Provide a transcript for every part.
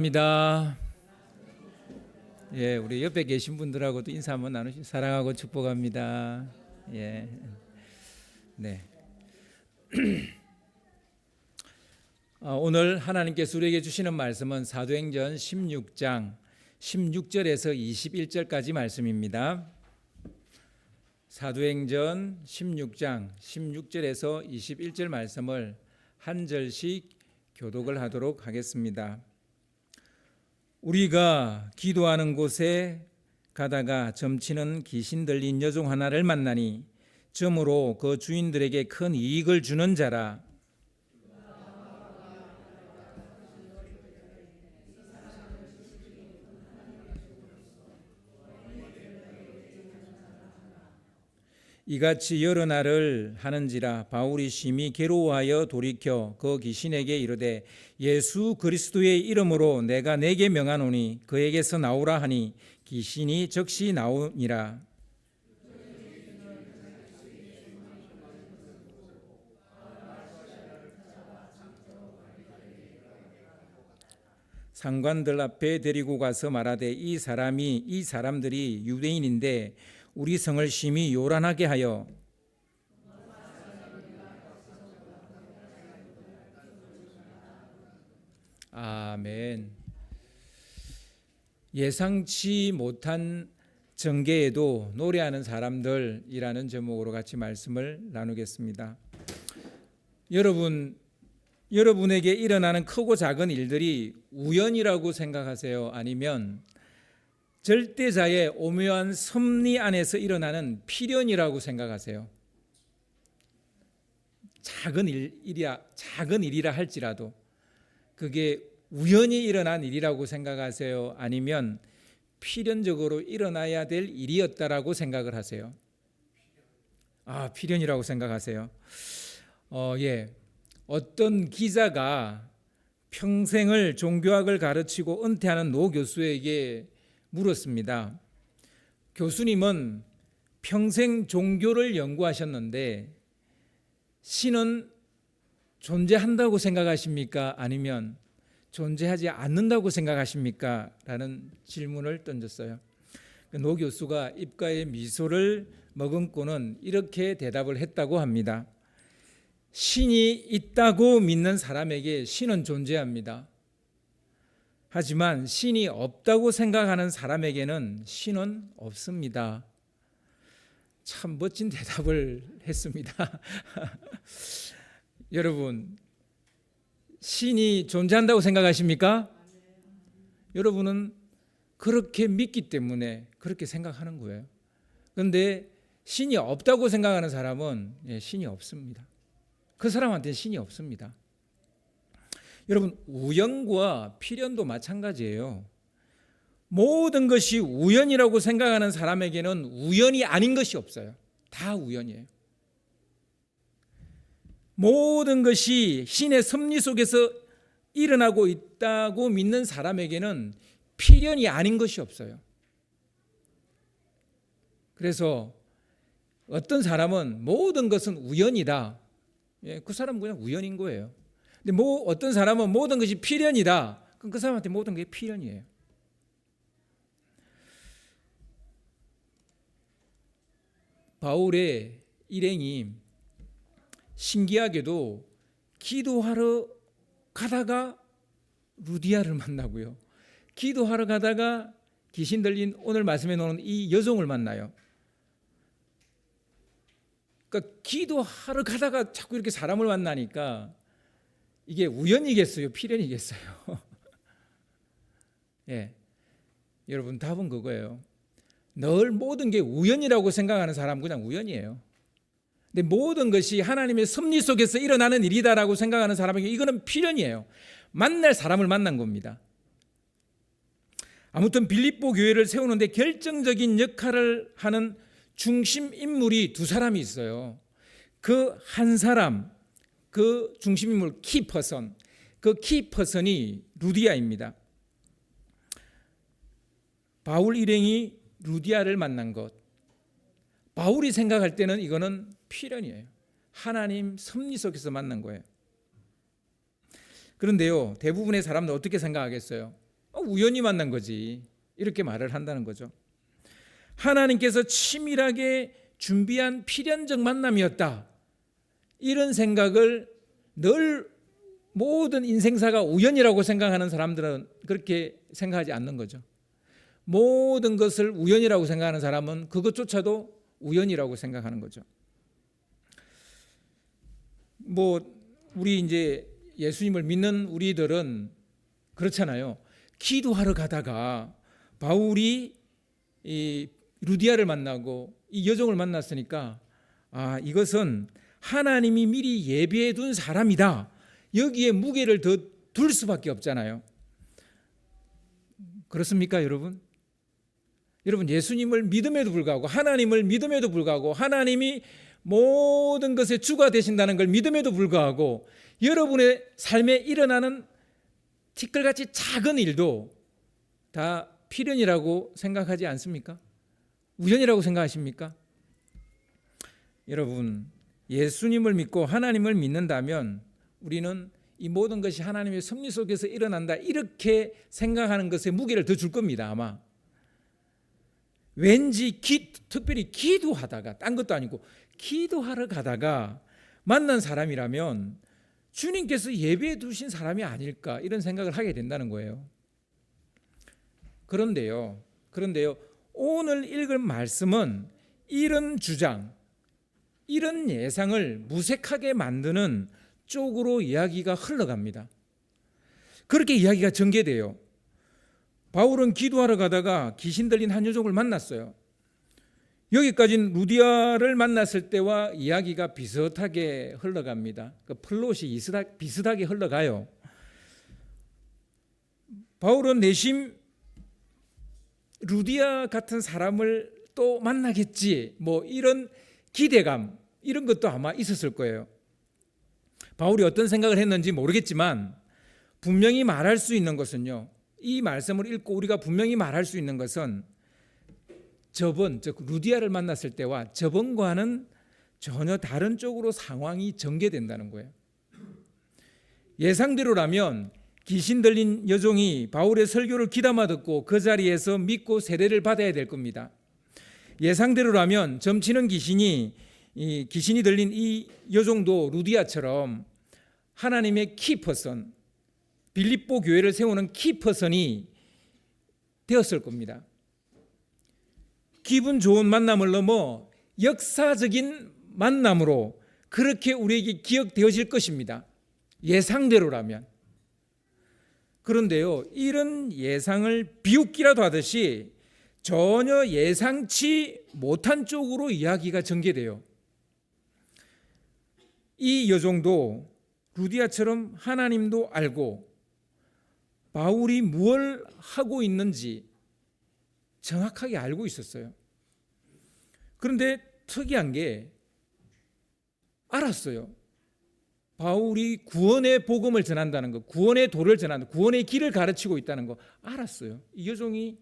입니다. 예, 우리 옆에 계신 분들하고도 인사 한번 나누시 사랑하고 축복합니다. 예, 네. 오늘 하나님께서 우리에게 주시는 말씀은 사도행전 16장 16절에서 21절까지 말씀입니다. 사도행전 16장 16절에서 21절 말씀을 한 절씩 교독을 하도록 하겠습니다. 우리가 기도하는 곳에 가다가 점치는 귀신 들린 여종 하나를 만나니 점으로 그 주인들에게 큰 이익을 주는 자라. 이같이 여러 날을 하는지라 바울이 심히 괴로워하여 돌이켜 그 귀신에게 이르되 예수 그리스도의 이름으로 내가 내게 명하노니 그에게서 나오라 하니 귀신이 즉시 나오니라. 상관들 앞에 데리고 가서 말하되 이 사람들이 유대인인데 우리 성을 심히 요란하게 하여 아멘. 예상치 못한 전개에도 노래하는 사람들이라는 제목으로 같이 말씀을 나누겠습니다. 여러분에게 일어나는 크고 작은 일들이 우연이라고 생각하세요? 아니면 절대자의 오묘한 섭리 안에서 일어나는 필연이라고 생각하세요? 작은 일이라 할지라도 그게 우연히 일어난 일이라고 생각하세요? 아니면 필연적으로 일어나야 될 일이었다라고 생각을 하세요? 필연이라고 생각하세요? 예. 어떤 기자가 평생을 종교학을 가르치고 은퇴하는 노 교수에게 물었습니다. 교수님은 평생 종교를 연구하셨는데 신은 존재한다고 생각하십니까? 아니면 존재하지 않는다고 생각하십니까? 라는 질문을 던졌어요. 노 교수가 입가에 미소를 머금고는 이렇게 대답을 했다고 합니다. 신이 있다고 믿는 사람에게 신은 존재합니다. 하지만 신이 없다고 생각하는 사람에게는 신은 없습니다. 참 멋진 대답을 했습니다. 여러분, 신이 존재한다고 생각하십니까? 여러분은 그렇게 믿기 때문에 그렇게 생각하는 거예요. 그런데 신이 없다고 생각하는 사람은 신이 없습니다. 그 사람한테는 신이 없습니다. 여러분, 우연과 필연도 마찬가지예요. 모든 것이 우연이라고 생각하는 사람에게는 우연이 아닌 것이 없어요. 다 우연이에요. 모든 것이 신의 섭리 속에서 일어나고 있다고 믿는 사람에게는 필연이 아닌 것이 없어요. 그래서 어떤 사람은 모든 것은 우연이다. 그 사람은 그냥 우연인 거예요. 근데 어떤 사람은 모든 것이 필연이다. 그럼 그 사람한테 모든 게 필연이에요. 바울의 일행이 신기하게도 기도하러 가다가 루디아를 만나고요. 기도하러 가다가 귀신 들린 오늘 말씀에 나오는 이 여종을 만나요. 그러니까 기도하러 가다가 자꾸 이렇게 사람을 만나니까 이게 우연이겠어요? 필연이겠어요? 예, 여러분 답은 그거예요. 늘 모든 게 우연이라고 생각하는 사람은 그냥 우연이에요. 근데 모든 것이 하나님의 섭리 속에서 일어나는 일이다라고 생각하는 사람에게 이거는 필연이에요. 만날 사람을 만난 겁니다. 아무튼 빌립보 교회를 세우는데 결정적인 역할을 하는 중심 인물이 두 사람이 있어요. 그 한 사람, 그 중심 인물 키퍼선, 그 키퍼선이 루디아입니다. 바울 일행이 루디아를 만난 것, 바울이 생각할 때는 이거는 필연이에요. 하나님 섭리 속에서 만난 거예요. 그런데요, 대부분의 사람들 어떻게 생각하겠어요? 우연히 만난 거지. 이렇게 말을 한다는 거죠. 하나님께서 치밀하게 준비한 필연적 만남이었다. 이런 생각을 늘 모든 인생사가 우연이라고 생각하는 사람들은 그렇게 생각하지 않는 거죠. 모든 것을 우연이라고 생각하는 사람은 그것조차도 우연이라고 생각하는 거죠. 우리 이제 예수님을 믿는 우리들은 그렇잖아요. 기도하러 가다가 바울이 이 루디아를 만나고 이 여종을 만났으니까 이것은 하나님이 미리 예비해 둔 사람이다. 여기에 무게를 더 둘 수밖에 없잖아요. 그렇습니까, 여러분? 여러분, 예수님을 믿음에도 불구하고, 하나님을 믿음에도 불구하고, 하나님이 모든 것의 주가 되신다는 걸 믿음에도 불구하고, 여러분의 삶에 일어나는 티끌같이 작은 일도 다 필연이라고 생각하지 않습니까? 우연이라고 생각하십니까? 여러분, 예수님을 믿고 하나님을 믿는다면 우리는 이 모든 것이 하나님의 섭리 속에서 일어난다, 이렇게 생각하는 것에 무게를 더 줄 겁니다. 아마 왠지 특별히 기도하다가, 딴 것도 아니고 기도하러 가다가 만난 사람이라면 주님께서 예배해 두신 사람이 아닐까, 이런 생각을 하게 된다는 거예요. 그런데요, 오늘 읽을 말씀은 이런 주장, 이런 예상을 무색하게 만드는 쪽으로 이야기가 흘러갑니다. 그렇게 이야기가 전개돼요. 바울은 기도하러 가다가 귀신 들린 한 여종을 만났어요. 여기까지는 루디아를 만났을 때와 이야기가 비슷하게 흘러갑니다. 그 플롯이 비슷하게 흘러가요. 바울은 내심 루디아 같은 사람을 또 만나겠지, 이런 기대감, 이런 것도 아마 있었을 거예요. 바울이 어떤 생각을 했는지 모르겠지만 분명히 말할 수 있는 것은요, 이 말씀을 읽고 우리가 분명히 말할 수 있는 것은 즉 루디아를 만났을 때와 저번과는 전혀 다른 쪽으로 상황이 전개된다는 거예요. 예상대로라면 귀신 들린 여종이 바울의 설교를 귀담아 듣고 그 자리에서 믿고 세례를 받아야 될 겁니다. 예상대로라면 점치는 귀신이 들린 이 여종도 루디아처럼 하나님의 키퍼선, 빌립보 교회를 세우는 키퍼선이 되었을 겁니다. 기분 좋은 만남을 넘어 역사적인 만남으로 그렇게 우리에게 기억되어질 것입니다. 예상대로라면. 그런데요, 이런 예상을 비웃기라도 하듯이 전혀 예상치 못한 쪽으로 이야기가 전개돼요. 이 여종도 루디아처럼 하나님도 알고 바울이 무엇을 하고 있는지 정확하게 알고 있었어요. 그런데 특이한 게 알았어요. 바울이 구원의 복음을 전한다는 것, 구원의 도를 전한다, 구원의 길을 가르치고 있다는 거 알았어요. 이 여종이,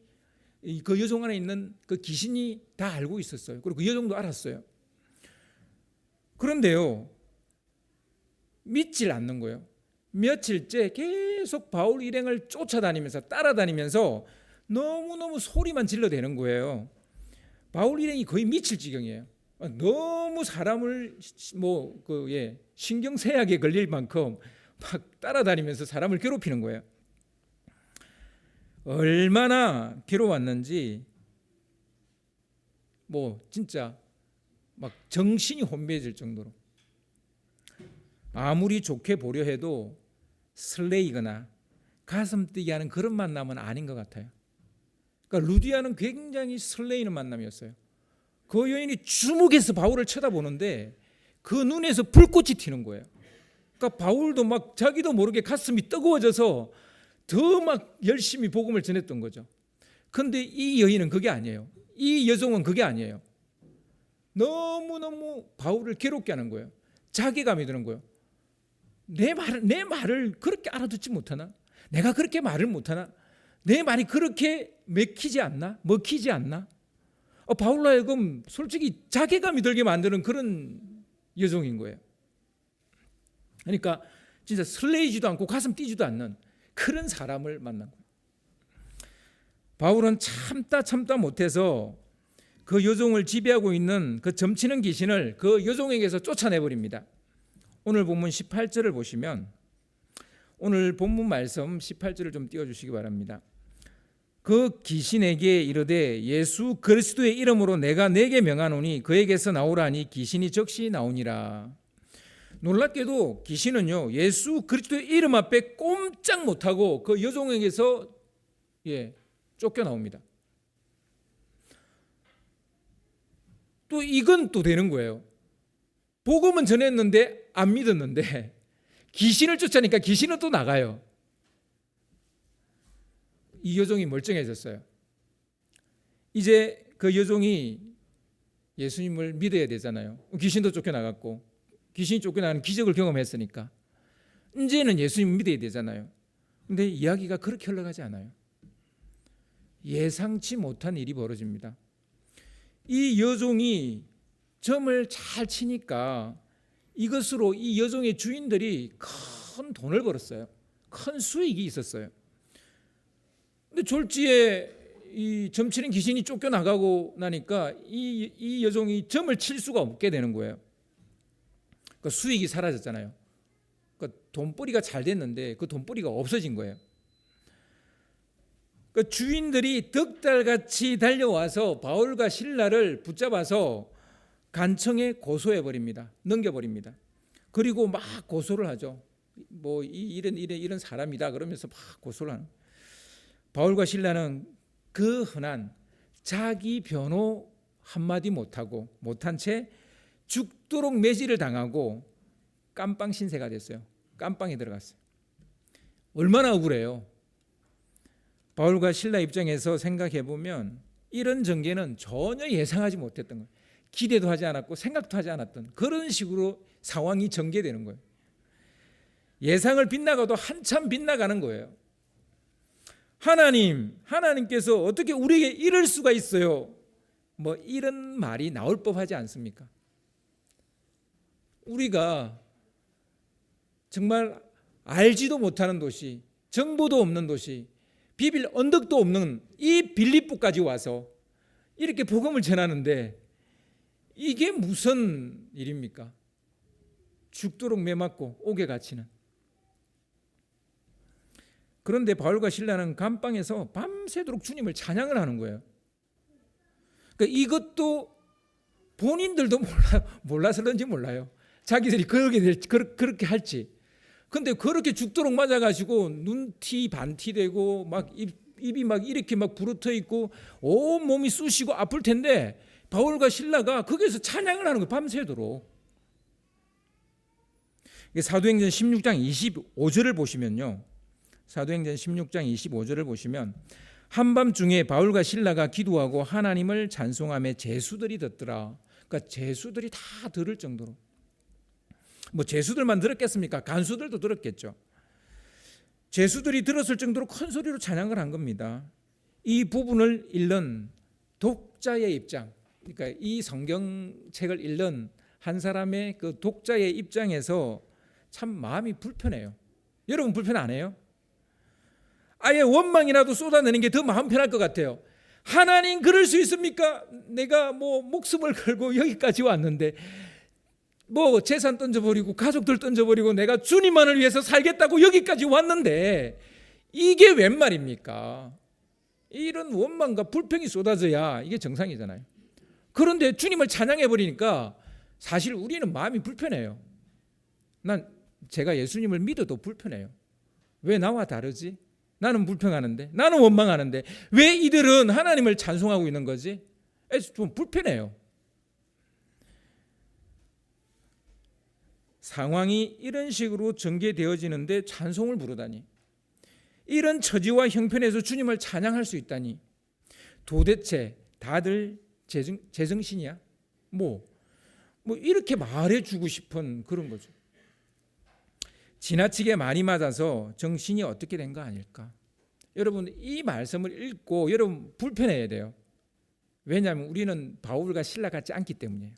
그 여종 안에 있는 그 귀신이 다 알고 있었어요. 그리고 그 여종도 알았어요. 그런데요, 믿질 않는 거예요. 며칠째 계속 바울 일행을 쫓아다니면서, 따라다니면서 너무너무 소리만 질러대는 거예요. 바울 일행이 거의 미칠 지경이에요. 너무 사람을 신경쇠약에 걸릴 만큼 막 따라다니면서 사람을 괴롭히는 거예요. 얼마나 괴로웠는지 진짜 막 정신이 혼미해질 정도로, 아무리 좋게 보려 해도 설레이거나 가슴 뛰게 하는 그런 만남은 아닌 것 같아요. 그러니까 루디아는 굉장히 설레이는 만남이었어요. 그 여인이 주목해서 바울을 쳐다보는데 그 눈에서 불꽃이 튀는 거예요. 그러니까 바울도 막 자기도 모르게 가슴이 뜨거워져서 더 막 열심히 복음을 전했던 거죠. 그런데 이 여인은 그게 아니에요. 이 여종은 그게 아니에요. 너무너무 바울을 괴롭게 하는 거예요. 자괴감이 드는 거예요. 내 말을 그렇게 알아듣지 못하나? 내가 그렇게 말을 못하나? 내 말이 그렇게 먹히지 않나? 바울로 하여금 솔직히 자괴감이 들게 만드는 그런 여종인 거예요. 그러니까 진짜 설레이지도 않고 가슴 뛰지도 않는 그런 사람을 만난 거예요. 바울은 참다 못해서 그 여종을 지배하고 있는 그 점치는 귀신을 그 여종에게서 쫓아내버립니다. 오늘 본문 18절을 보시면, 오늘 본문 말씀 18절을 좀 띄워주시기 바랍니다. 그 귀신에게 이르되 예수 그리스도의 이름으로 내가 네게 명하노니 그에게서 나오라니 귀신이 즉시 나오니라. 놀랍게도 귀신은요, 예수 그리스도의 이름 앞에 꼼짝 못하고 그 여종에게서 쫓겨나옵니다. 또 이건 또 되는 거예요. 복음은 전했는데 안 믿었는데 귀신을 쫓아니까 귀신은 또 나가요. 이 여종이 멀쩡해졌어요. 이제 그 여종이 예수님을 믿어야 되잖아요. 귀신도 쫓겨나갔고, 귀신이 쫓겨나는 기적을 경험했으니까 이제는 예수님 믿어야 되잖아요. 근데 이야기가 그렇게 흘러가지 않아요. 예상치 못한 일이 벌어집니다. 이 여종이 점을 잘 치니까 이것으로 이 여종의 주인들이 큰 돈을 벌었어요. 큰 수익이 있었어요. 근데 졸지에 이 점치는 귀신이 쫓겨나가고 나니까 이 여종이 점을 칠 수가 없게 되는 거예요. 그 수익이 사라졌잖아요. 그 돈벌이가 잘 됐는데 그 돈벌이가 없어진 거예요. 그 주인들이 득달같이 달려와서 바울과 실라를 붙잡아서 간청에 고소해 버립니다. 넘겨버립니다. 그리고 막 고소를 하죠. 뭐 이런 사람이다 그러면서 막 고소를 하는. 바울과 실라는 그 흔한 자기 변호 한마디 못한 채 죽도록 매질을 당하고 깜빵 신세가 됐어요. 깜빵에 들어갔어요. 얼마나 억울해요. 바울과 실라 입장에서 생각해 보면 이런 전개는 전혀 예상하지 못했던 거예요. 기대도 하지 않았고 생각도 하지 않았던 그런 식으로 상황이 전개되는 거예요. 예상을 빗나가도 한참 빗나가는 거예요. 하나님께서 어떻게 우리에게 이럴 수가 있어요? 뭐 이런 말이 나올 법하지 않습니까? 우리가 정말 알지도 못하는 도시, 정보도 없는 도시, 비빌 언덕도 없는 이 빌립보까지 와서 이렇게 복음을 전하는데 이게 무슨 일입니까? 죽도록 매맞고 옥에 갇히는. 그런데 바울과 실라는 감방에서 밤새도록 주님을 찬양을 하는 거예요. 그러니까 이것도 본인들도 몰라서 그런지 몰라요. 자기들이 그렇게 할지. 근데 그렇게 죽도록 맞아가지고 눈티 반티 되고 막 입이 막 이렇게 막 부르터 있고 온 몸이 쑤시고 아플 텐데 바울과 실라가 거기서 찬양을 하는 거예요. 밤새도록. 사도행전 16장 25절을 보시면요. 사도행전 16장 25절을 보시면 한밤중에 바울과 실라가 기도하고 하나님을 찬송하며 제수들이 듣더라. 그러니까 제수들이 다 들을 정도로. 뭐 제수들만 들었겠습니까? 간수들도 들었겠죠. 제수들이 들었을 정도로 큰 소리로 찬양을 한 겁니다. 이 부분을 읽는 독자의 입장, 그러니까 이 성경책을 읽는 한 사람의 그 독자의 입장에서 참 마음이 불편해요. 여러분 불편 안 해요? 아예 원망이라도 쏟아내는 게 더 마음 편할 것 같아요. 하나님 그럴 수 있습니까? 내가 뭐 목숨을 걸고 여기까지 왔는데 뭐 재산 던져버리고 가족들 던져버리고 내가 주님만을 위해서 살겠다고 여기까지 왔는데 이게 웬 말입니까? 이런 원망과 불평이 쏟아져야 이게 정상이잖아요. 그런데 주님을 찬양해버리니까 사실 우리는 마음이 불편해요. 제가 예수님을 믿어도 불편해요. 왜 나와 다르지? 나는 불평하는데, 나는 원망하는데 왜 이들은 하나님을 찬송하고 있는 거지? 좀 불편해요. 상황이 이런 식으로 전개되어지는데 찬송을 부르다니, 이런 처지와 형편에서 주님을 찬양할 수 있다니, 도대체 다들 제정신이야? 뭐 이렇게 말해주고 싶은 그런 거죠. 지나치게 많이 맞아서 정신이 어떻게 된 거 아닐까? 여러분 이 말씀을 읽고 여러분 불편해야 돼요. 왜냐하면 우리는 바울과 실라 같지 않기 때문이에요.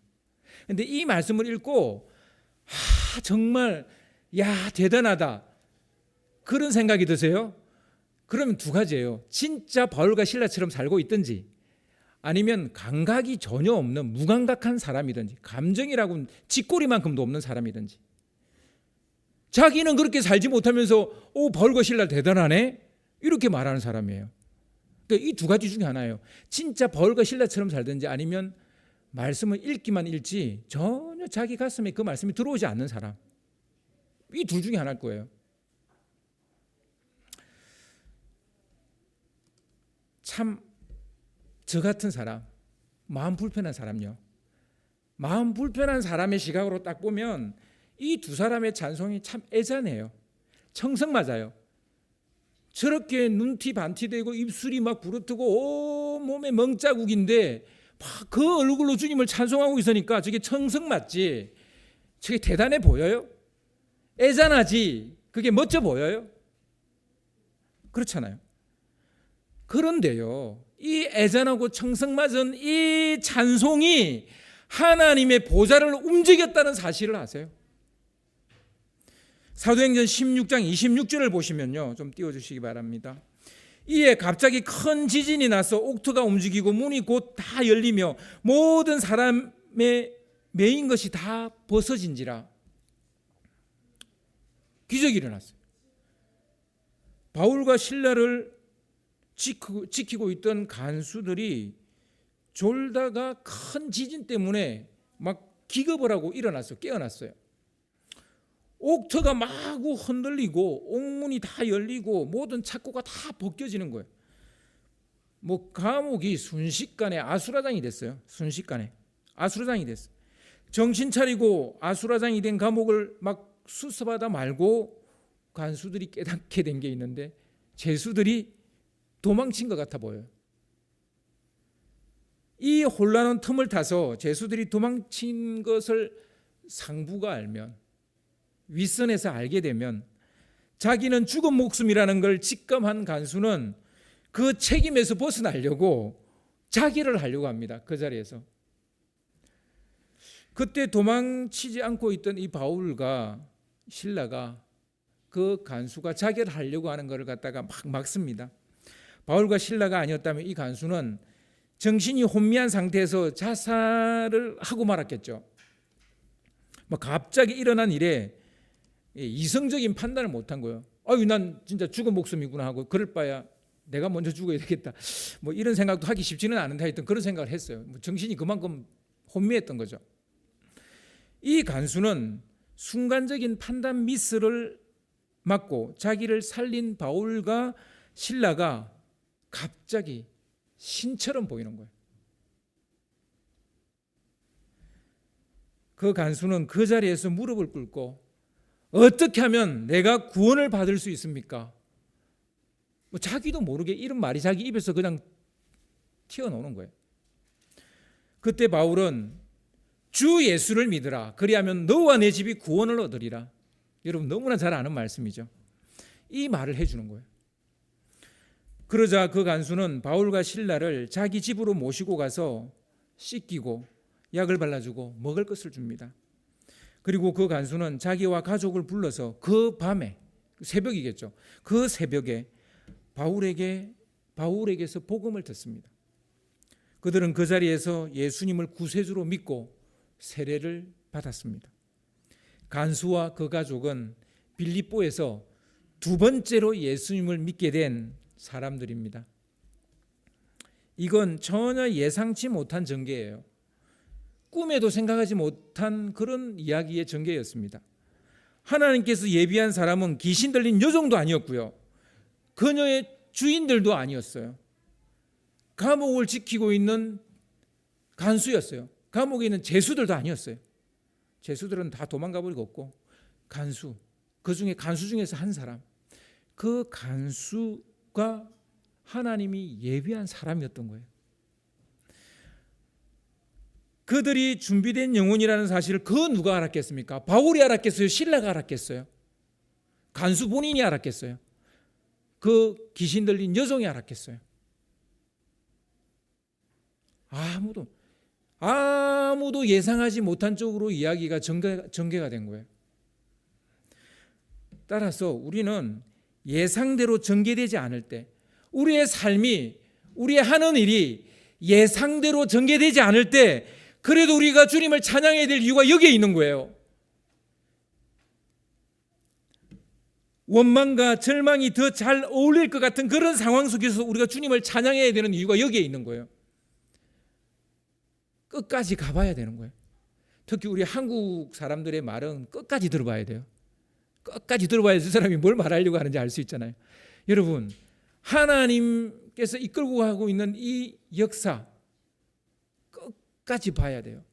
그런데 이 말씀을 읽고 정말 대단하다 그런 생각이 드세요? 그러면 두 가지예요. 진짜 바울과 실라처럼 살고 있든지, 아니면 감각이 전혀 없는 무감각한 사람이든지, 감정이라고는 쥐꼬리만큼도 없는 사람이든지. 자기는 그렇게 살지 못하면서 바울과 실라 대단하네 이렇게 말하는 사람이에요. 그러니까 이 두 가지 중에 하나예요. 진짜 바울과 실라처럼 살든지, 아니면 말씀을 읽기만 읽지 전혀 자기 가슴에 그 말씀이 들어오지 않는 사람. 이 둘 중에 하나일 거예요. 참 저 같은 사람, 마음 불편한 사람요. 마음 불편한 사람의 시각으로 딱 보면 이 두 사람의 찬송이 참 애잔해요. 청승 맞아요. 저렇게 눈티 반티 되고 입술이 막 부르트고 온몸에 멍자국인데 막 그 얼굴로 주님을 찬송하고 있으니까 저게 청승 맞지. 저게 대단해 보여요? 애잔하지. 그게 멋져 보여요? 그렇잖아요. 그런데요, 이 애잔하고 청승맞은 이 찬송이 하나님의 보좌를 움직였다는 사실을 아세요? 사도행전 16장 26절을 보시면요, 좀 띄워주시기 바랍니다. 이에 갑자기 큰 지진이 나서 옥토가 움직이고 문이 곧 다 열리며 모든 사람의 매인 것이 다 벗어진지라. 기적이 일어났어요. 바울과 실라를 지키고 있던 간수들이 졸다가 큰 지진 때문에 막 기겁을 하고 일어났어요. 깨어났어요. 옥터가 마구 흔들리고 옥문이 다 열리고 모든 창고가 다 벗겨지는 거예요. 뭐 감옥이 순식간에 아수라장이 됐어요. 순식간에 아수라장이 됐어요. 정신 차리고 아수라장이 된 감옥을 막 수습하다 말고 간수들이 깨닫게 된 게 있는데, 죄수들이 도망친 것 같아 보여요. 이 혼란한 틈을 타서 죄수들이 도망친 것을 상부가 알면, 윗선에서 알게 되면, 자기는 죽은 목숨이라는 걸 직감한 간수는 그 책임에서 벗어나려고 자기를 하려고 합니다. 그 자리에서. 그때 도망치지 않고 있던 이 바울과 실라가 그 간수가 자기를 하려고 하는 것을 갖다가 막 막습니다. 바울과 실라가 아니었다면 이 간수는 정신이 혼미한 상태에서 자살을 하고 말았겠죠. 뭐 갑자기 일어난 일에 이성적인 판단을 못한 거예요. 아유, 난 진짜 죽은 목숨이구나 하고, 그럴 바야 내가 먼저 죽어야 되겠다, 뭐 이런 생각도 하기 쉽지는 않은데 하여튼 그런 생각을 했어요. 뭐 정신이 그만큼 혼미했던 거죠. 이 간수는 순간적인 판단 미스를 막고 자기를 살린 바울과 실라가 갑자기 신처럼 보이는 거예요. 그 간수는 그 자리에서 무릎을 꿇고 어떻게 하면 내가 구원을 받을 수 있습니까? 뭐 자기도 모르게 이런 말이 자기 입에서 그냥 튀어나오는 거예요. 그때 바울은 주 예수를 믿으라. 그리하면 너와 내 집이 구원을 얻으리라. 여러분 너무나 잘 아는 말씀이죠. 이 말을 해주는 거예요. 그러자 그 간수는 바울과 실라를 자기 집으로 모시고 가서 씻기고 약을 발라주고 먹을 것을 줍니다. 그리고 그 간수는 자기와 가족을 불러서 그 밤에, 새벽이겠죠, 그 새벽에 바울에게서 복음을 듣습니다. 그들은 그 자리에서 예수님을 구세주로 믿고 세례를 받았습니다. 간수와 그 가족은 빌립보에서 두 번째로 예수님을 믿게 된 사람들입니다. 이건 전혀 예상치 못한 전개예요. 꿈에도 생각하지 못한 그런 이야기의 전개였습니다. 하나님께서 예비한 사람은 귀신 들린 여종도 아니었고요, 그녀의 주인들도 아니었어요. 감옥을 지키고 있는 간수였어요. 감옥에 있는 죄수들도 아니었어요. 죄수들은 다 도망가 버리고, 간수, 그 중에 간수 중에서 한 사람, 그 간수가 하나님이 예비한 사람이었던 거예요. 그들이 준비된 영혼이라는 사실을 그 누가 알았겠습니까? 바울이 알았겠어요? 실라가 알았겠어요? 간수 본인이 알았겠어요? 그 귀신 들린 여종이 알았겠어요? 아무도 예상하지 못한 쪽으로 이야기가 전개가 된 거예요. 따라서 우리는 예상대로 전개되지 않을 때, 우리의 삶이, 우리의 하는 일이 예상대로 전개되지 않을 때, 그래도 우리가 주님을 찬양해야 될 이유가 여기에 있는 거예요. 원망과 절망이 더 잘 어울릴 것 같은 그런 상황 속에서 우리가 주님을 찬양해야 되는 이유가 여기에 있는 거예요. 끝까지 가봐야 되는 거예요. 특히 우리 한국 사람들의 말은 끝까지 들어봐야 돼요. 끝까지 들어봐야 그 사람이 뭘 말하려고 하는지 알 수 있잖아요. 여러분, 하나님께서 이끌고 가고 있는 이 역사 끝까지 봐야 돼요.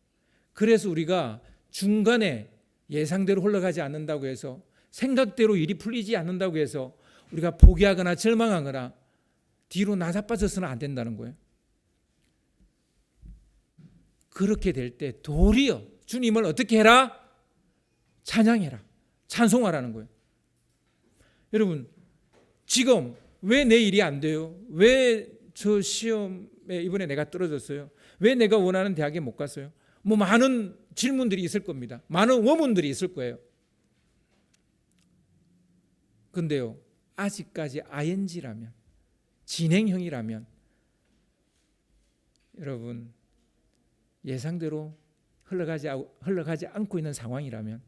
그래서 우리가 중간에 예상대로 흘러가지 않는다고 해서, 생각대로 일이 풀리지 않는다고 해서 우리가 포기하거나 절망하거나 뒤로 나자빠져서는 안 된다는 거예요. 그렇게 될 때 도리어 주님을 어떻게 해라? 찬양해라. 찬송하라는 거예요. 여러분, 지금 왜 내 일이 안 돼요? 왜 저 시험에 이번에 내가 떨어졌어요? 왜 내가 원하는 대학에 못 갔어요? 뭐 많은 질문들이 있을 겁니다. 많은 원문들이 있을 거예요. 근데요, 아직까지 ing라면, 진행형이라면, 여러분, 예상대로 흘러가지 않고 있는 상황이라면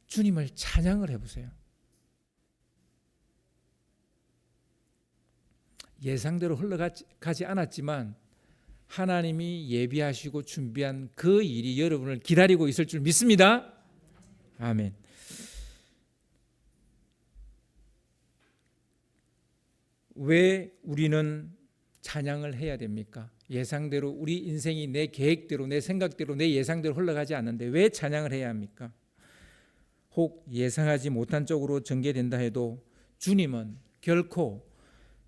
주님을 찬양을 해보세요. 예상대로 흘러가지 않았지만 하나님이 예비하시고 준비한 그 일이 여러분을 기다리고 있을 줄 믿습니다. 아멘. 왜 우리는 찬양을 해야 됩니까? 예상대로 우리 인생이 내 계획대로, 내 생각대로, 내 예상대로 흘러가지 않는데 왜 찬양을 해야 합니까? 혹 예상하지 못한 쪽으로 전개된다 해도 주님은 결코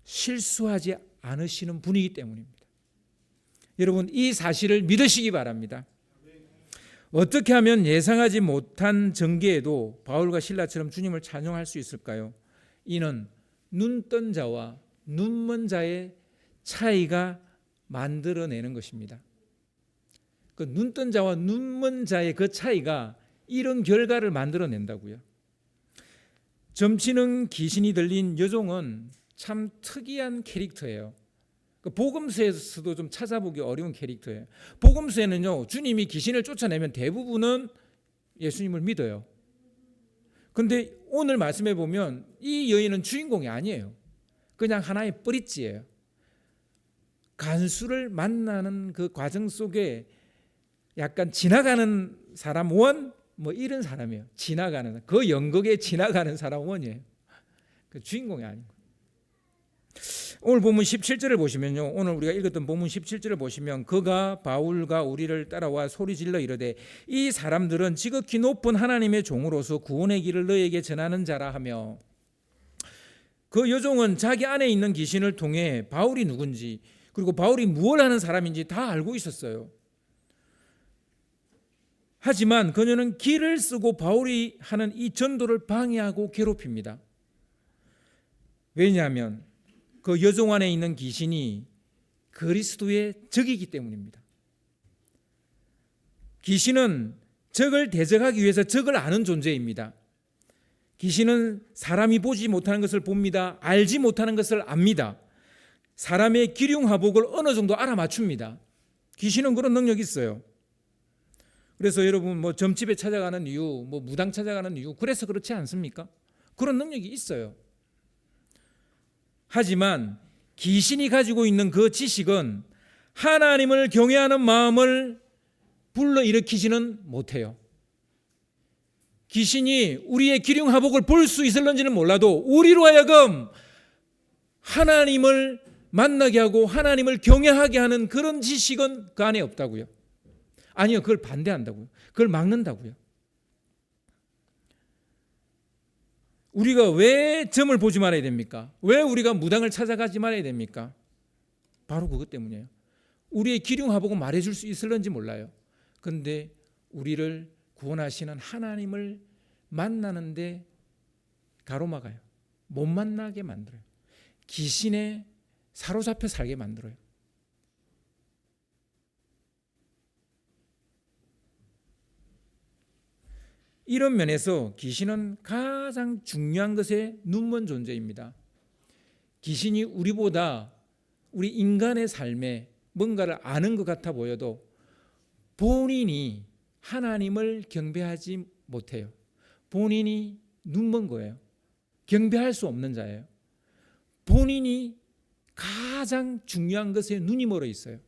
실수하지 않으시는 분이기 때문입니다. 여러분, 이 사실을 믿으시기 바랍니다. 어떻게 하면 예상하지 못한 전개에도 바울과 실라처럼 주님을 찬양할 수 있을까요? 이는 눈뜬 자와 눈먼 자의 차이가 만들어내는 것입니다. 그 눈뜬 자와 눈먼 자의 그 차이가 이런 결과를 만들어낸다고요. 점치는 귀신이 들린 여종은 참 특이한 캐릭터예요. 복음서에서도 좀 찾아보기 어려운 캐릭터예요. 복음서에는요, 주님이 귀신을 쫓아내면 대부분은 예수님을 믿어요. 그런데 오늘 말씀해 보면 이 여인은 주인공이 아니에요. 그냥 하나의 뿌리찌예요. 간수를 만나는 그 과정 속에 약간 지나가는 사람 원, 뭐 이런 사람이에요. 지나가는, 그 연극에 지나가는 사람 원이에요. 그 주인공이 아니고. 오늘 본문 17절을 보시면요, 오늘 우리가 읽었던 본문 17절을 보시면, 그가 바울과 우리를 따라와 소리질러 이르되 이 사람들은 지극히 높은 하나님의 종으로서 구원의 길을 너에게 전하는 자라 하며, 그 여종은 자기 안에 있는 귀신을 통해 바울이 누군지, 그리고 바울이 무엇을 하는 사람인지 다 알고 있었어요. 하지만 그녀는 기를 쓰고 바울이 하는 이 전도를 방해하고 괴롭힙니다. 왜냐하면 그 여종 안에 있는 귀신이 그리스도의 적이기 때문입니다. 귀신은 적을 대적하기 위해서 적을 아는 존재입니다. 귀신은 사람이 보지 못하는 것을 봅니다. 알지 못하는 것을 압니다. 사람의 기륭하복을 어느 정도 알아맞춥니다. 귀신은 그런 능력이 있어요. 그래서 여러분, 뭐 점집에 찾아가는 이유, 뭐 무당 찾아가는 이유, 그래서 그렇지 않습니까? 그런 능력이 있어요. 하지만 귀신이 가지고 있는 그 지식은 하나님을 경외하는 마음을 불러일으키지는 못해요. 귀신이 우리의 기륭하복을 볼 수 있을런지는 몰라도 우리로 하여금 하나님을 만나게 하고 하나님을 경외하게 하는 그런 지식은 그 안에 없다고요. 아니요, 그걸 반대한다고요. 그걸 막는다고요. 우리가 왜 점을 보지 말아야 됩니까? 왜 우리가 무당을 찾아가지 말아야 됩니까? 바로 그것 때문이에요. 우리의 기륭하복은 말해줄 수 있을런지 몰라요. 그런데 우리를 구원하시는 하나님을 만나는데 가로막아요. 못 만나게 만들어요. 귀신에 사로잡혀 살게 만들어요. 이런 면에서 귀신은 가장 중요한 것에 눈먼 존재입니다. 귀신이 우리보다 우리 인간의 삶에 뭔가를 아는 것 같아 보여도 본인이 하나님을 경배하지 못해요. 본인이 눈먼 거예요. 경배할 수 없는 자예요. 본인이 가장 중요한 것에 눈이 멀어 있어요.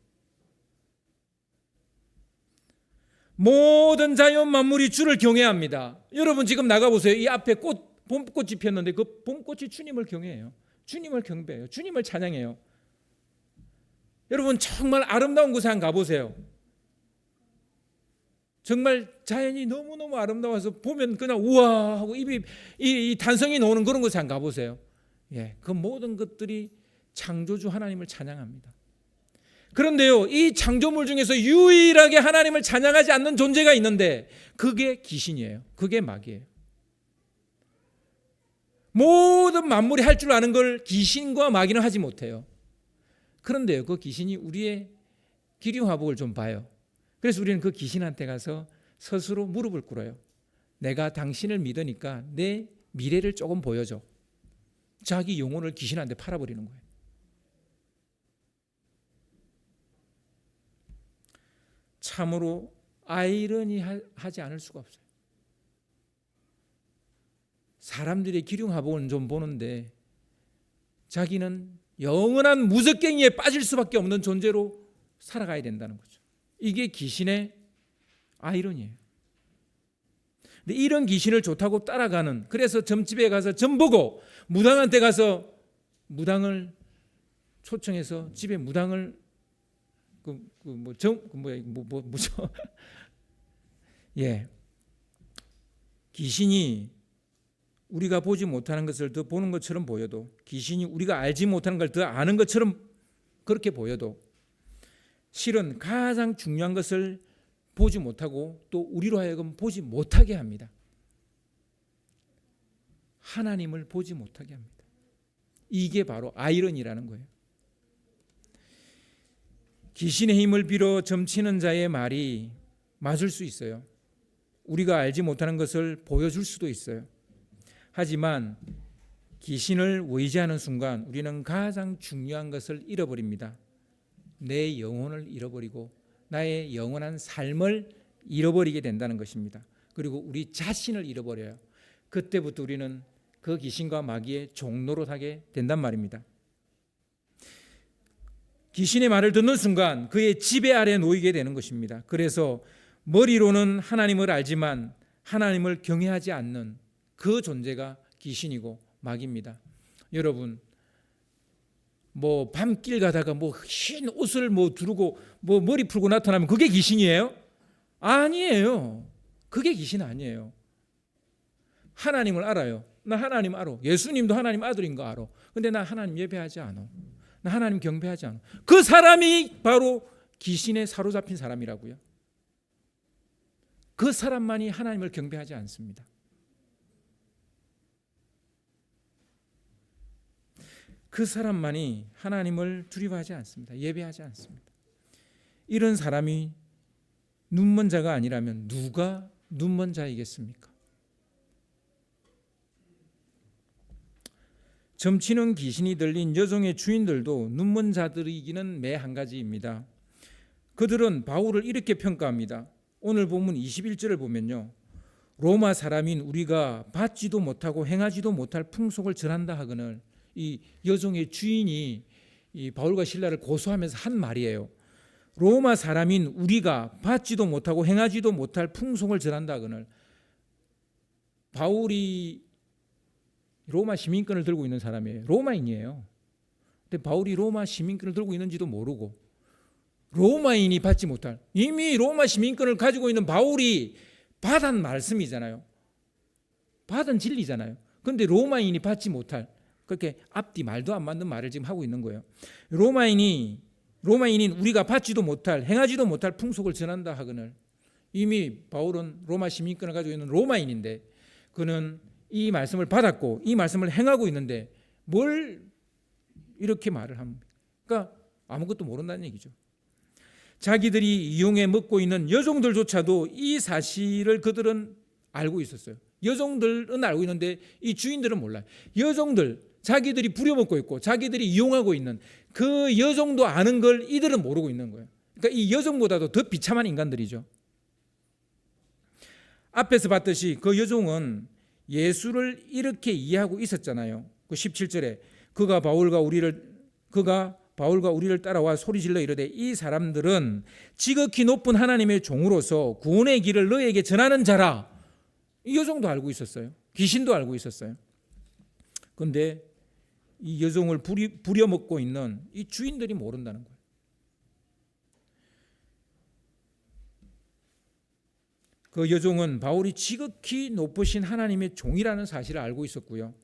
모든 자연 만물이 주를 경외합니다. 여러분 지금 나가보세요. 이 앞에 봄꽃이 폈는데 그 봄꽃이 주님을 경외해요. 주님을 경배해요. 주님을 찬양해요. 여러분 정말 아름다운 곳에 한번 가보세요. 정말 자연이 너무너무 아름다워서 보면 그냥 우와 하고 입이 이 단성이 나오는 그런 곳에 한번 가보세요. 예, 그 모든 것들이 창조주 하나님을 찬양합니다. 그런데요, 이 창조물 중에서 유일하게 하나님을 찬양하지 않는 존재가 있는데 그게 귀신이에요. 그게 마귀예요. 모든 만물이 할 줄 아는 걸 귀신과 마귀는 하지 못해요. 그런데요, 그 귀신이 우리의 기륭화복을 좀 봐요. 그래서 우리는 그 귀신한테 가서 스스로 무릎을 꿇어요. 내가 당신을 믿으니까 내 미래를 조금 보여줘. 자기 영혼을 귀신한테 팔아버리는 거예요. 참으로 아이러니하지 않을 수가 없어요. 사람들의 기륭화복은 좀 보는데 자기는 영원한 무적갱이에 빠질 수밖에 없는 존재로 살아가야 된다는 거죠. 이게 귀신의 아이러니예요. 근데 이런 귀신을 좋다고 따라가는, 그래서 점집에 가서 점 보고 무당한테 가서 무당을 초청해서 집에 무당을 뭐죠? 예, 귀신이 우리가 보지 못하는 것을 더 보는 것처럼 보여도, 귀신이 우리가 알지 못하는 걸 더 아는 것처럼 그렇게 보여도 실은 가장 중요한 것을 보지 못하고 또 우리로 하여금 보지 못하게 합니다. 하나님을 보지 못하게 합니다. 이게 바로 아이러니라는 거예요. 귀신의 힘을 빌어 점치는 자의 말이 맞을 수 있어요. 우리가 알지 못하는 것을 보여줄 수도 있어요. 하지만 귀신을 의지하는 순간 우리는 가장 중요한 것을 잃어버립니다. 내 영혼을 잃어버리고 나의 영원한 삶을 잃어버리게 된다는 것입니다. 그리고 우리 자신을 잃어버려요. 그때부터 우리는 그 귀신과 마귀의 종노릇하게 된단 말입니다. 귀신의 말을 듣는 순간 그의 지배 아래 놓이게 되는 것입니다. 그래서 머리로는 하나님을 알지만 하나님을 경외하지 않는 그 존재가 귀신이고 마귀입니다. 여러분, 뭐 밤길 가다가 뭐 흰 옷을 뭐 두르고 뭐 머리 풀고 나타나면 그게 귀신이에요? 아니에요. 그게 귀신 아니에요. 하나님을 알아요. 나 하나님 알아. 예수님도 하나님 아들인 거 알아. 근데 나 하나님 예배하지 않아. 나 하나님 경배하지 않아. 그 사람이 바로 귀신에 사로잡힌 사람이라고요. 그 사람만이 하나님을 경배하지 않습니다. 그 사람만이 하나님을 두려워하지 않습니다. 예배하지 않습니다. 이런 사람이 눈먼 자가 아니라면 누가 눈먼 자이겠습니까? 점치는 귀신이 들린 여종의 주인들도 눈먼 자들이기는 매 한 가지입니다. 그들은 바울을 이렇게 평가합니다. 오늘 본문 21절을 보면요, 로마 사람인 우리가 받지도 못하고 행하지도 못할 풍속을 절한다 하거늘, 이 여종의 주인이 이 바울과 실라를 고소하면서 한 말이에요. 로마 사람인 우리가 받지도 못하고 행하지도 못할 풍속을 절한다 하거늘, 바울이 로마 시민권을 들고 있는 사람이에요. 로마인이에요. 근데 바울이 로마 시민권을 들고 있는지도 모르고 로마인이 받지 못할, 이미 로마 시민권을 가지고 있는 바울이 받은 말씀이잖아요. 받은 진리잖아요. 그런데 로마인이 받지 못할, 그렇게 앞뒤 말도 안 맞는 말을 지금 하고 있는 거예요. 로마인인 우리가 받지도 못할, 행하지도 못할 풍속을 전한다 하거늘, 이미 바울은 로마 시민권을 가지고 있는 로마인인데 그는 이 말씀을 받았고 이 말씀을 행하고 있는데 뭘 이렇게 말을 합니까? 그러니까 아무것도 모른다는 얘기죠. 자기들이 이용해 먹고 있는 여종들조차도 이 사실을 그들은 알고 있었어요. 여종들은 알고 있는데 이 주인들은 몰라요. 여종들, 자기들이 부려먹고 있고 자기들이 이용하고 있는 그 여종도 아는 걸 이들은 모르고 있는 거예요. 그러니까 이 여종보다도 더 비참한 인간들이죠. 앞에서 봤듯이 그 여종은 예수를 이렇게 이해하고 있었잖아요. 그 17절에 그가 바울과 우리를 따라와 소리질러 이르되 이 사람들은 지극히 높은 하나님의 종으로서 구원의 길을 너에게 전하는 자라. 이 여종도 알고 있었어요. 귀신도 알고 있었어요. 그런데 이 여종을 부려먹고 있는 이 주인들이 모른다는 거예요. 그 여종은 바울이 지극히 높으신 하나님의 종이라는 사실을 알고 있었고요.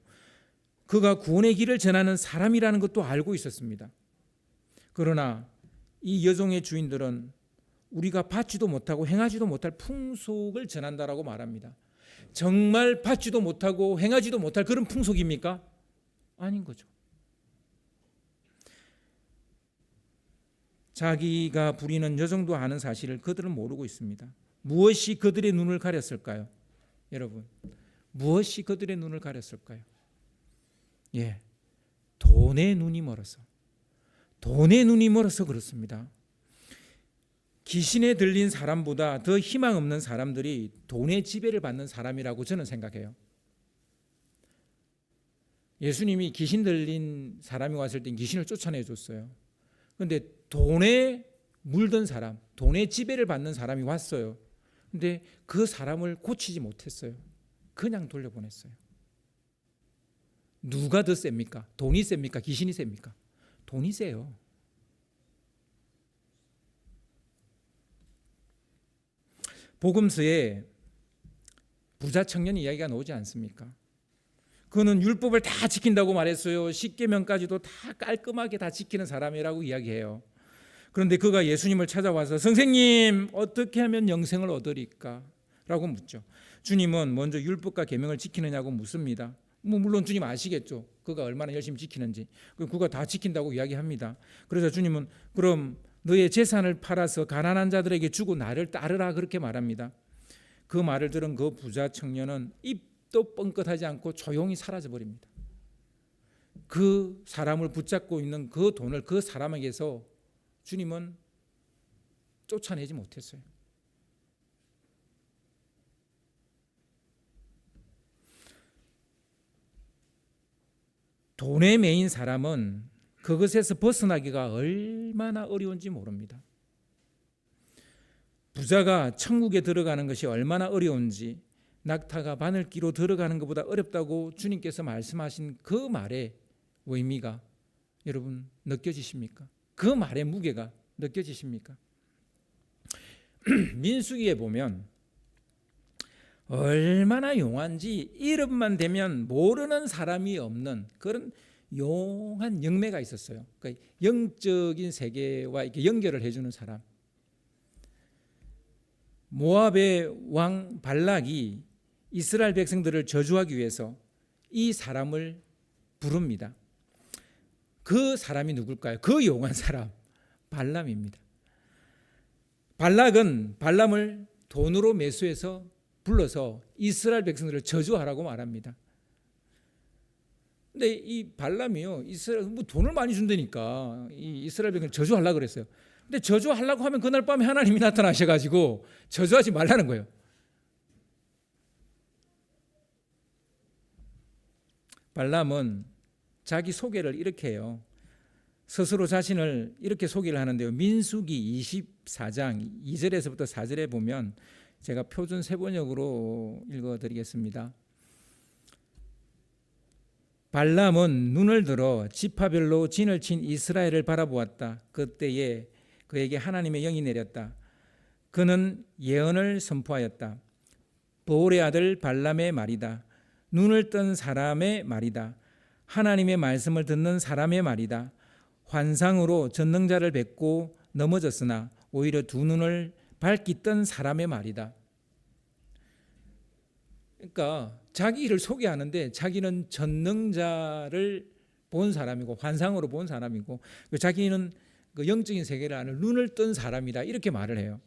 그가 구원의 길을 전하는 사람이라는 것도 알고 있었습니다. 그러나 이 여종의 주인들은 우리가 받지도 못하고 행하지도 못할 풍속을 전한다라고 말합니다. 정말 받지도 못하고 행하지도 못할 그런 풍속입니까? 아닌 거죠. 자기가 부리는 여종도 아는 사실을 그들은 모르고 있습니다. 무엇이 그들의 눈을 가렸을까요? 여러분, 무엇이 그들의 눈을 가렸을까요? 예, 돈의 눈이 멀어서. 돈의 눈이 멀어서 그렇습니다. 귀신에 들린 사람보다 더 희망 없는 사람들이 돈의 지배를 받는 사람이라고 저는 생각해요. 예수님이 귀신 들린 사람이 왔을 때 귀신을 쫓아내 줬어요. 그런데 돈에 물든 사람, 돈의 지배를 받는 사람이 왔어요. 근데 그 사람을 고치지 못했어요. 그냥 돌려보냈어요. 누가 더 셉니까? 돈이 셉니까? 귀신이 셉니까? 돈이 세요. 복음서에 부자 청년 이야기가 나오지 않습니까? 그는 율법을 다 지킨다고 말했어요. 십계명까지도 다 깔끔하게 다 지키는 사람이라고 이야기해요. 그런데 그가 예수님을 찾아와서 선생님 어떻게 하면 영생을 얻으리까? 라고 묻죠. 주님은 먼저 율법과 계명을 지키느냐고 묻습니다. 물론 주님 아시겠죠. 그가 얼마나 열심히 지키는지. 그가 다 지킨다고 이야기합니다. 그래서 주님은 그럼 너의 재산을 팔아서 가난한 자들에게 주고 나를 따르라 그렇게 말합니다. 그 말을 들은 그 부자 청년은 입도 뻥끗하지 않고 조용히 사라져버립니다. 그 사람을 붙잡고 있는 그 돈을 그 사람에게서 주님은 쫓아내지 못했어요. 돈에 매인 사람은 그것에서 벗어나기가 얼마나 어려운지 모릅니다. 부자가 천국에 들어가는 것이 얼마나 어려운지, 낙타가 바늘기로 들어가는 것보다 어렵다고 주님께서 말씀하신 그 말의 의미가 여러분 느껴지십니까? 그 말의 무게가 느껴지십니까? 민수기에 보면 얼마나 용한지 이름만 대면 모르는 사람이 없는 그런 용한 영매가 있었어요. 그러니까 영적인 세계와 이렇게 연결을 해주는 사람. 모압의 왕 발락이 이스라엘 백성들을 저주하기 위해서 이 사람을 부릅니다. 그 사람이 누굴까요? 그 용한 사람 발람입니다. 발락은 발람을 돈으로 매수해서 불러서 이스라엘 백성들을 저주하라고 말합니다. 근데 이 발람이요, 이스라엘 돈을 많이 준다니까 이 이스라엘 백성을 저주하려고 그랬어요. 근데 저주하려고 하면 그날 밤에 하나님이 나타나셔가지고 저주하지 말라는 거예요. 발람은 자기 소개를 이렇게 해요. 스스로 자신을 이렇게 소개를 하는데요. 민수기 24장 2절에서부터 4절에 보면 제가 표준 세번역으로 읽어드리겠습니다. 발람은 눈을 들어 지파별로 진을 친 이스라엘을 바라보았다. 그때에 그에게 하나님의 영이 내렸다. 그는 예언을 선포하였다. 보올의 아들 발람의 말이다. 눈을 뜬 사람의 말이다. 하나님의 말씀을 듣는 사람의 말이다. 환상으로 전능자를 뵙고 넘어졌으나 오히려 두 눈을 밝기 뜬 사람의 말이다. 그러니까 자기 일을 소개하는데 자기는 전능자를 본 사람이고 환상으로 본 사람이고 자기는 그 영적인 세계를 아는 눈을 뜬 사람이다 이렇게 말을 해요.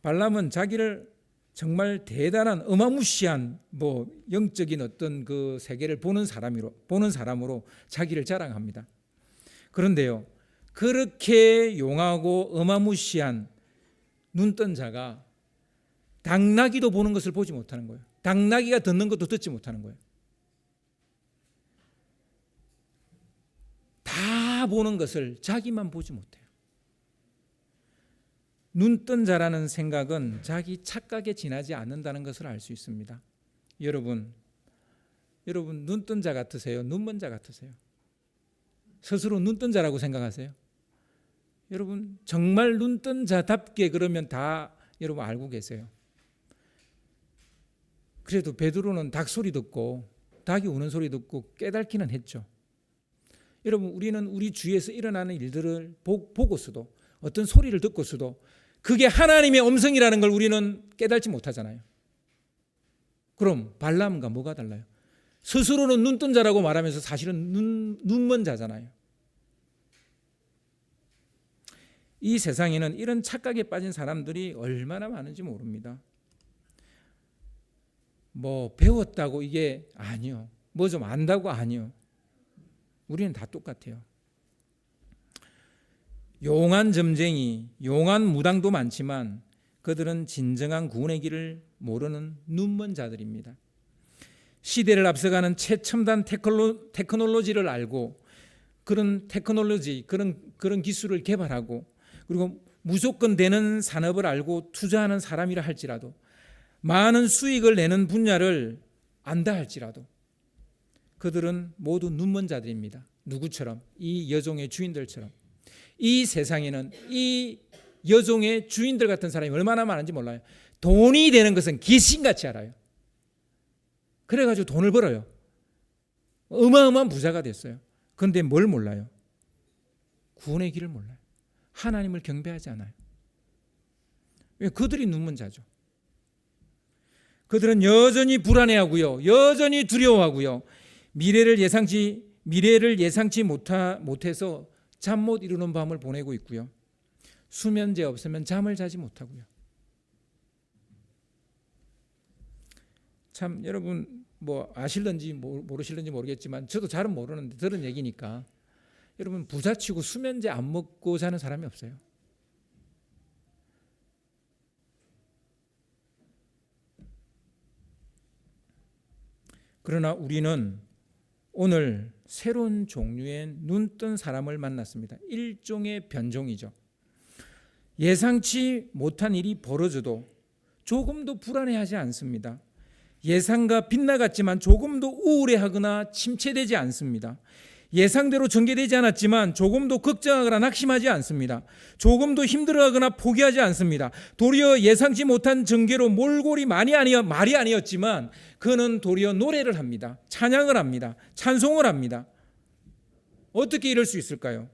발람은 자기를 정말 대단한 어마무시한 영적인 어떤 그 세계를 보는 사람으로 자기를 자랑합니다. 그런데요, 그렇게 용하고 어마무시한 눈뜬 자가 당나귀도 보는 것을 보지 못하는 거예요. 당나귀가 듣는 것도 듣지 못하는 거예요. 다 보는 것을 자기만 보지 못해요. 눈뜬 자라는 생각은 자기 착각에 지나지 않는다는 것을 알 수 있습니다. 여러분 눈뜬 자 같으세요? 눈먼 자 같으세요? 스스로 눈뜬 자라고 생각하세요? 여러분 정말 눈뜬 자답게 그러면 다 여러분 알고 계세요. 그래도 베드로는 닭 소리 듣고 닭이 우는 소리 듣고 깨닫기는 했죠. 여러분 우리는 우리 주위에서 일어나는 일들을 보고서도 어떤 소리를 듣고서도 그게 하나님의 음성이라는 걸 우리는 깨닫지 못하잖아요. 그럼 발람과 뭐가 달라요? 스스로는 눈뜬 자라고 말하면서 사실은 눈먼 자잖아요. 이 세상에는 이런 착각에 빠진 사람들이 얼마나 많은지 모릅니다. 배웠다고 이게 아니요. 좀 안다고 아니요. 우리는 다 똑같아요. 용한 점쟁이, 용한 무당도 많지만 그들은 진정한 구원의 길을 모르는 눈먼 자들입니다. 시대를 앞서가는 최첨단 테크놀로지를 알고 그런 테크놀로지, 그런 기술을 개발하고 그리고 무조건 되는 산업을 알고 투자하는 사람이라 할지라도 많은 수익을 내는 분야를 안다 할지라도 그들은 모두 눈먼 자들입니다. 누구처럼? 이 여종의 주인들처럼. 이 세상에는 이 여종의 주인들 같은 사람이 얼마나 많은지 몰라요. 돈이 되는 것은 귀신같이 알아요. 그래가지고 돈을 벌어요. 어마어마한 부자가 됐어요. 그런데 뭘 몰라요? 구원의 길을 몰라요. 하나님을 경배하지 않아요. 왜? 그들이 눈먼 자죠. 그들은 여전히 불안해하고요, 여전히 두려워하고요, 미래를 예상치 못해서 잠 못 이루는 밤을 보내고 있고요, 수면제 없으면 잠을 자지 못하고요. 참 여러분 아실런지 모르실런지 모르겠지만 저도 잘은 모르는데 들은 얘기니까 여러분 부자치고 수면제 안 먹고 자는 사람이 없어요. 그러나 우리는 오늘 새로운 종류의 눈뜬 사람을 만났습니다. 일종의 변종이죠. 예상치 못한 일이 벌어져도 조금도 불안해하지 않습니다. 예상과 빗나갔지만 조금도 우울해하거나 침체되지 않습니다. 예상대로 전개되지 않았지만 조금도 걱정하거나 낙심하지 않습니다. 조금도 힘들어하거나 포기하지 않습니다. 도리어 예상치 못한 전개로 말이 아니었지만 그는 도리어 노래를 합니다. 찬양을 합니다. 찬송을 합니다. 어떻게 이럴 수 있을까요?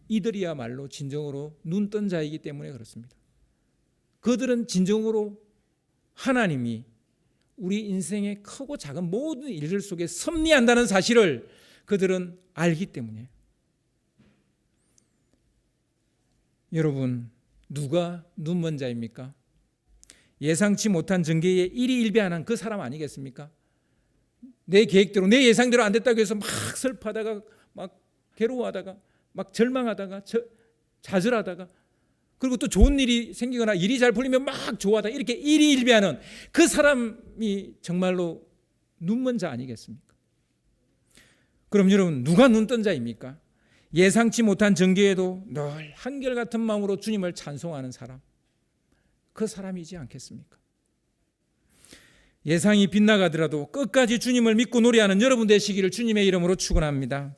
이들이야말로 진정으로 눈뜬 자이기 때문에 그렇습니다. 그들은 진정으로 하나님이 우리 인생의 크고 작은 모든 일들 속에 섭리한다는 사실을 그들은 알기 때문이에요. 여러분, 누가 눈먼 자입니까? 예상치 못한 전개에 일희일비하는 그 사람 아니겠습니까? 내 계획대로, 내 예상대로 안 됐다고 해서 막 슬퍼하다가 막 괴로워하다가 막 절망하다가 좌절하다가 그리고 또 좋은 일이 생기거나 일이 잘 풀리면 막 좋아하다 이렇게 일희일비하는 그 사람이 정말로 눈먼 자 아니겠습니까? 그럼 여러분 누가 눈뜬 자입니까? 예상치 못한 전개에도 늘 한결같은 마음으로 주님을 찬송하는 사람, 그 사람이지 않겠습니까? 예상이 빗나가더라도 끝까지 주님을 믿고 노래하는 여러분 되시기를 주님의 이름으로 축원합니다.